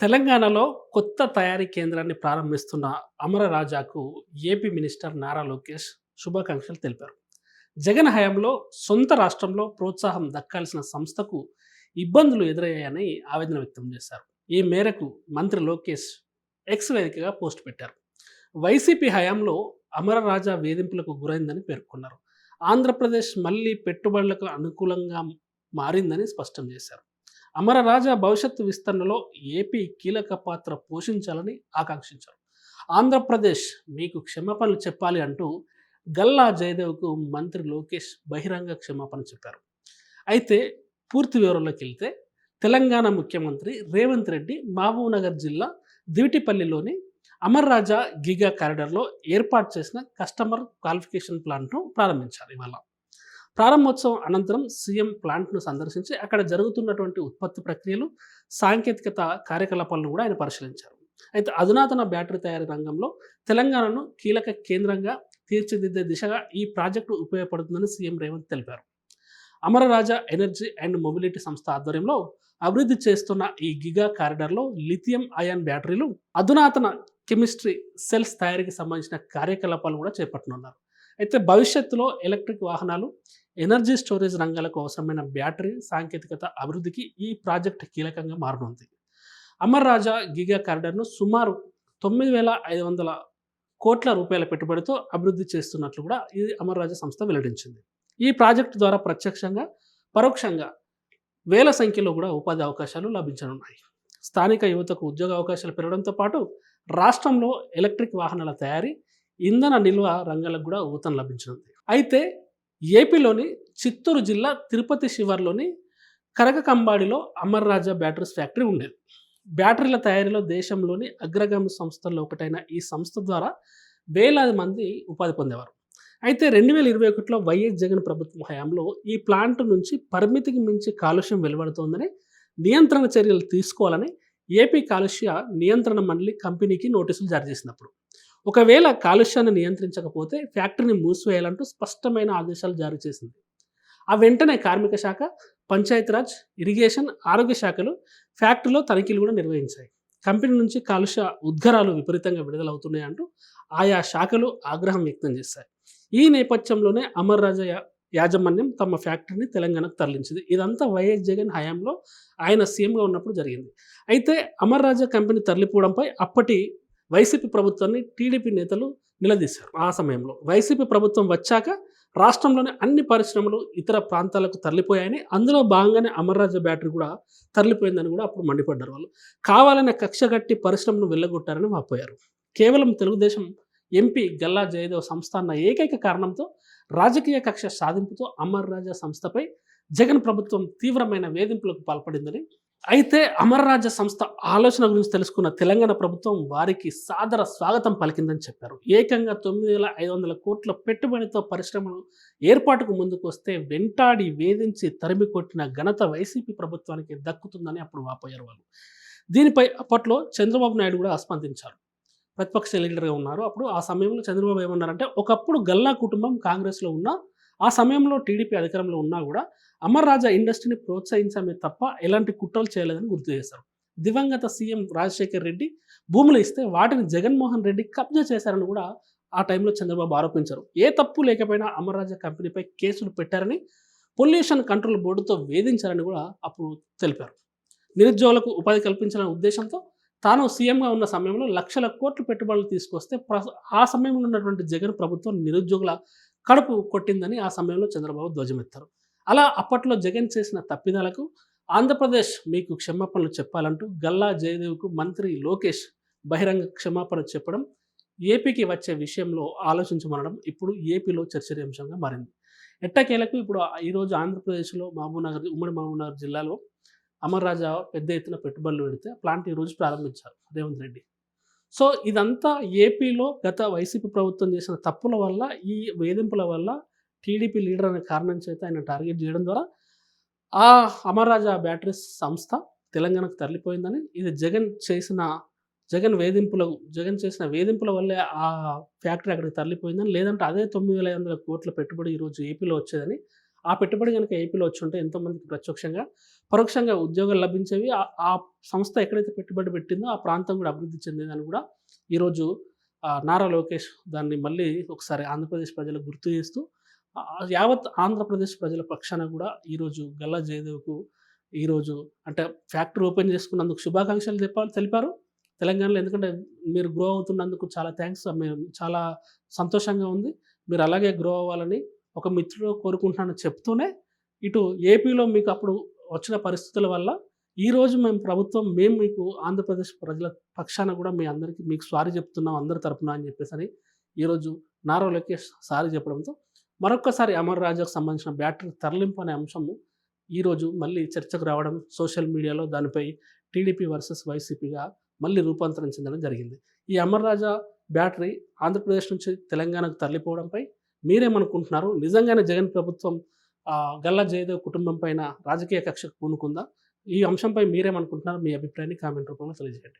తెలంగాణలో కొత్త తయారీ కేంద్రాన్ని ప్రారంభిస్తున్న అమర రాజాకు ఏపీ మినిస్టర్ నారా లోకేష్ శుభాకాంక్షలు తెలిపారు. జగన్ హయాంలో సొంత రాష్ట్రంలో ప్రోత్సాహం దక్కాల్సిన సంస్థకు ఇబ్బందులు ఎదురయ్యాయని ఆవేదన వ్యక్తం చేశారు. ఈ మేరకు మంత్రి లోకేష్ ఎక్స్ వేదికగా పోస్ట్ పెట్టారు. వైసీపీ హయాంలో అమర రాజా వేధింపులకు గురైందని పేర్కొన్నారు. ఆంధ్రప్రదేశ్ మళ్ళీ పెట్టుబడులకు అనుకూలంగా మారిందని స్పష్టం చేశారు. అమరరాజా భవిష్యత్తు విస్తరణలో ఏపీ కీలక పాత్ర పోషించాలని ఆకాంక్షించారు. ఆంధ్రప్రదేశ్ మీకు క్షమాపణలు చెప్పాలి అంటూ గల్లా జయదేవ్కు మంత్రి లోకేష్ బహిరంగ క్షమాపణ చెప్పారు. అయితే పూర్తి వివరంలోకి వెళ్తే తెలంగాణ ముఖ్యమంత్రి రేవంత్ రెడ్డి మహబూబ్నగర్ జిల్లా దివిటిపల్లిలోని అమర్ రాజా గిగా కారిడార్లో ఏర్పాటు చేసిన కస్టమర్ క్వాలిఫికేషన్ ప్లాంట్ను ప్రారంభించారు. ఇవాళ ప్రారంభోత్సవం అనంతరం సీఎం ప్లాంట్ను సందర్శించి అక్కడ జరుగుతున్నటువంటి ఉత్పత్తి ప్రక్రియలు, సాంకేతికత కార్యకలాపాలను కూడా ఆయన పరిశీలించారు. అయితే అధునాతన బ్యాటరీ తయారీ రంగంలో తెలంగాణను కీలక కేంద్రంగా తీర్చిదిద్దే దిశగా ఈ ప్రాజెక్టు ఉపయోగపడుతుందని సీఎం రేవంత్ తెలిపారు. అమరరాజా ఎనర్జీ అండ్ మొబిలిటీ సంస్థ ఆధ్వర్యంలో అభివృద్ధి చేస్తున్న ఈ గిగా కారిడార్లో లిథియం అయాన్ బ్యాటరీలు, అధునాతన కెమిస్ట్రీ సెల్స్ తయారీకి సంబంధించిన కార్యకలాపాలు కూడా చేపట్టనున్నారు. అయితే భవిష్యత్తులో ఎలక్ట్రిక్ వాహనాలు, ఎనర్జీ స్టోరేజ్ రంగాలకు అవసరమైన బ్యాటరీ సాంకేతికత అభివృద్ధికి ఈ ప్రాజెక్ట్ కీలకంగా మారనుంది. అమర్ రాజా గిగా కారిడార్ను సుమారు 9,500 కోట్ల రూపాయల పెట్టుబడితో అభివృద్ధి చేస్తున్నట్లు కూడా ఈ అమర్ రాజా సంస్థ వెల్లడించింది. ఈ ప్రాజెక్టు ద్వారా ప్రత్యక్షంగా, పరోక్షంగా వేల సంఖ్యలో కూడా ఉపాధి అవకాశాలు లభించనున్నాయి. స్థానిక యువతకు ఉద్యోగ అవకాశాలు పెరగడంతో పాటు రాష్ట్రంలో ఎలక్ట్రిక్ వాహనాల తయారీ, ఇంధన నిల్వ రంగాలకు కూడా ఊతం లభించనుంది. అయితే ఏపీలోని చిత్తూరు జిల్లా తిరుపతి శివార్లోని కరకకంబాడిలో అమర్ రాజా బ్యాటరీస్ ఫ్యాక్టరీ ఉండేది. బ్యాటరీల తయారీలో దేశంలోని అగ్రగామి సంస్థల్లో ఒకటైన ఈ సంస్థ ద్వారా వేలాది మంది ఉపాధి పొందేవారు. అయితే 2021లో వైఎస్ జగన్ ప్రభుత్వం హయాంలో ఈ ప్లాంట్ నుంచి పరిమితికి మించి కాలుష్యం వెలువడుతోందని, నియంత్రణ చర్యలు తీసుకోవాలని ఏపీ కాలుష్య నియంత్రణ మండలి కంపెనీకి నోటీసులు జారీ చేసినప్పుడు, ఒకవేళ కాలుష్యాన్ని నియంత్రించకపోతే ఫ్యాక్టరీని మూసివేయాలంటూ స్పష్టమైన ఆదేశాలు జారీ చేసింది. ఆ వెంటనే కార్మిక శాఖ, పంచాయతీరాజ్, ఇరిగేషన్, ఆరోగ్య శాఖలు ఫ్యాక్టరీలో తనిఖీలు కూడా నిర్వహించాయి. కంపెనీ నుంచి కాలుష్య ఉద్గారాలు విపరీతంగా విడుదలవుతున్నాయంటూ ఆయా శాఖలు ఆగ్రహం వ్యక్తం చేశాయి. ఈ నేపథ్యంలోనే అమర్ రాజా యాజమాన్యం తమ ఫ్యాక్టరీని తెలంగాణకు తరలించింది. ఇదంతా వైఎస్ జగన్ హయాంలో ఆయన సీఎంగా ఉన్నప్పుడు జరిగింది. అయితే అమర్ రాజా కంపెనీ తరలిపోవడంపై అప్పటి వైసీపీ ప్రభుత్వాన్ని టీడీపీ నేతలు నిలదీశారు. ఆ సమయంలో వైసీపీ ప్రభుత్వం వచ్చాక రాష్ట్రంలోని అన్ని పరిశ్రమలు ఇతర ప్రాంతాలకు తరలిపోయాయని, అందులో భాగంగానే అమర్ రాజా బ్యాటరీ కూడా తరలిపోయిందని కూడా అప్పుడు మండిపడ్డారు. వాళ్ళు కావాలనే కక్షగట్టి పరిశ్రమను వెళ్ళగొట్టారని వాపోయారు. కేవలం తెలుగుదేశం ఎంపీ గల్లా జయదేవ్ సంస్థ అన్న ఏకైక కారణంతో రాజకీయ కక్ష సాధింపుతో అమర్ రాజా సంస్థపై జగన్ ప్రభుత్వం తీవ్రమైన వేధింపులకు పాల్పడిందని, అయితే అమర్ రాజా సంస్థ ఆలోచన గురించి తెలుసుకున్న తెలంగాణ ప్రభుత్వం వారికి సాదర స్వాగతం పలికిందని చెప్పారు. ఏకంగా 9,500 కోట్ల పెట్టుబడితో పరిశ్రమలు ఏర్పాటుకు ముందుకు వస్తే వెంటాడి వేధించి తరిమి కొట్టిన ఘనత వైసీపీ ప్రభుత్వానికి దక్కుతుందని అప్పుడు వాపోయారు వాళ్ళు. దీనిపై అప్పట్లో చంద్రబాబు నాయుడు కూడా స్పందించారు. ప్రతిపక్ష లీడర్గా ఉన్నారు. అప్పుడు ఆ సమయంలో చంద్రబాబు ఏమన్నారంటే, ఒకప్పుడు గల్లా కుటుంబం కాంగ్రెస్లో ఉన్నా, ఆ సమయంలో టీడీపీ అధికారంలో ఉన్నా కూడా అమర్ రాజా ఇండస్ట్రీని ప్రోత్సహించడమే తప్ప ఎలాంటి కుట్రలు చేయలేదని గుర్తు చేశారు. దివంగత సీఎం రాజశేఖర్ రెడ్డి భూములు ఇస్తే వాటిని జగన్మోహన్ రెడ్డి కబ్జా చేశారని కూడా ఆ టైంలో చంద్రబాబు ఆరోపించారు. ఏ తప్పు లేకపోయినా అమర్ రాజా కంపెనీపై కేసులు పెట్టారని, పొల్యూషన్ కంట్రోల్ బోర్డుతో వేధించారని కూడా అప్పుడు తెలిపారు. నిరుద్యోగులకు ఉపాధి కల్పించాలనే ఉద్దేశంతో తాను సీఎంగా ఉన్న సమయంలో లక్షల కోట్ల పెట్టుబడులు తీసుకొస్తే ఆ సమయంలో ఉన్నటువంటి జగన్ ప్రభుత్వం నిరుద్యోగుల కడుపు కొట్టిందని ఆ సమయంలో చంద్రబాబు ధ్వజమెత్తారు. అలా అప్పట్లో జగన్ చేసిన తప్పిదాలకు ఆంధ్రప్రదేశ్ మీకు క్షమాపణలు చెప్పాలంటూ గల్లా జయదేవ్కు మంత్రి లోకేష్ బహిరంగ క్షమాపణ చెప్పడం, ఏపీకి వచ్చే విషయంలో ఆలోచించమనడం ఇప్పుడు ఏపీలో చర్చనీయాంశంగా మారింది. ఎట్టకేలకు ఇప్పుడు ఈరోజు ఆంధ్రప్రదేశ్లో ఉమ్మడి మహబూబ్నగర్ జిల్లాలో అమర్ రాజా పెద్ద ఎత్తున పెట్టుబడులు పెడితే ప్లాంట్ ఈరోజు ప్రారంభించారు రేవంత్ రెడ్డి. సో ఇదంతా ఏపీలో గత వైసీపీ ప్రభుత్వం చేసిన తప్పుల వల్ల, ఈ వేధింపుల వల్ల టీడీపీ లీడర్ అనే కారణం చేత ఆయన టార్గెట్ చేయడం ద్వారా ఆ అమర్ రాజా బ్యాటరీస్ సంస్థ తెలంగాణకు తరలిపోయిందని, ఇది జగన్ చేసిన వేధింపుల వల్లే ఆ ఫ్యాక్టరీ అక్కడికి తరలిపోయిందని, లేదంటే అదే 9,500 కోట్ల పెట్టుబడి ఈరోజు ఏపీలో వచ్చేదని ఆ పెట్టుబడి గనుక ఏపీలో వచ్చుంటే ఎంతోమందికి ప్రత్యక్షంగా, పరోక్షంగా ఉద్యోగాలు లభించేవి. ఆ సంస్థ ఎక్కడైతే పెట్టుబడి పెట్టిందో ఆ ప్రాంతం కూడా అభివృద్ధి చెందేదని కూడా ఈరోజు నారా లోకేష్ దాన్ని మళ్ళీ ఒకసారి ఆంధ్రప్రదేశ్ ప్రజలకు గుర్తు చేస్తూ యావత్ ఆంధ్రప్రదేశ్ ప్రజల పక్షాన కూడా ఈరోజు గల్లా జయదేవ్‌కు ఈరోజు అంటే ఫ్యాక్టరీ ఓపెన్ చేసుకున్నందుకు శుభాకాంక్షలు తెలిపారు. తెలంగాణలో ఎందుకంటే మీరు గ్రో అవుతున్నందుకు చాలా థాంక్స్. మేము చాలా సంతోషంగా ఉంది. మీరు అలాగే గ్రో అవ్వాలని ఒక మిత్రుడు కోరుకుంటున్నానని చెప్తూనే, ఇటు ఏపీలో మీకు అప్పుడు వచ్చిన పరిస్థితుల వల్ల ఈరోజు మేము మీకు ఆంధ్రప్రదేశ్ ప్రజల పక్షాన కూడా మీ అందరికీ మీకు సారీ చెప్తున్నాం అందరి తరపున అని చెప్పేసని ఈరోజు నారా లోకేష్ సారీ చెప్పడంతో మరొక్కసారి అమర్ రాజాకు సంబంధించిన బ్యాటరీ తరలింపు అనే అంశము ఈరోజు మళ్ళీ చర్చకు రావడం సోషల్ మీడియాలో దానిపై టీడీపీ వర్సెస్ వైసీపీగా మళ్ళీ రూపాంతరం చెందడం జరిగింది. ఈ అమర్ రాజా బ్యాటరీ ఆంధ్రప్రదేశ్ నుంచి తెలంగాణకు తరలిపోవడంపై మీరేమనుకుంటున్నారు? నిజంగానే జగన్ ప్రభుత్వం గల్లా జయదేవ్ కుటుంబం పైన రాజకీయ కక్షకు పూనుకుందా? ఈ అంశంపై మీరేమనుకుంటున్నారు? మీ అభిప్రాయాన్ని కామెంట్ రూపంలో తెలియజేయండి.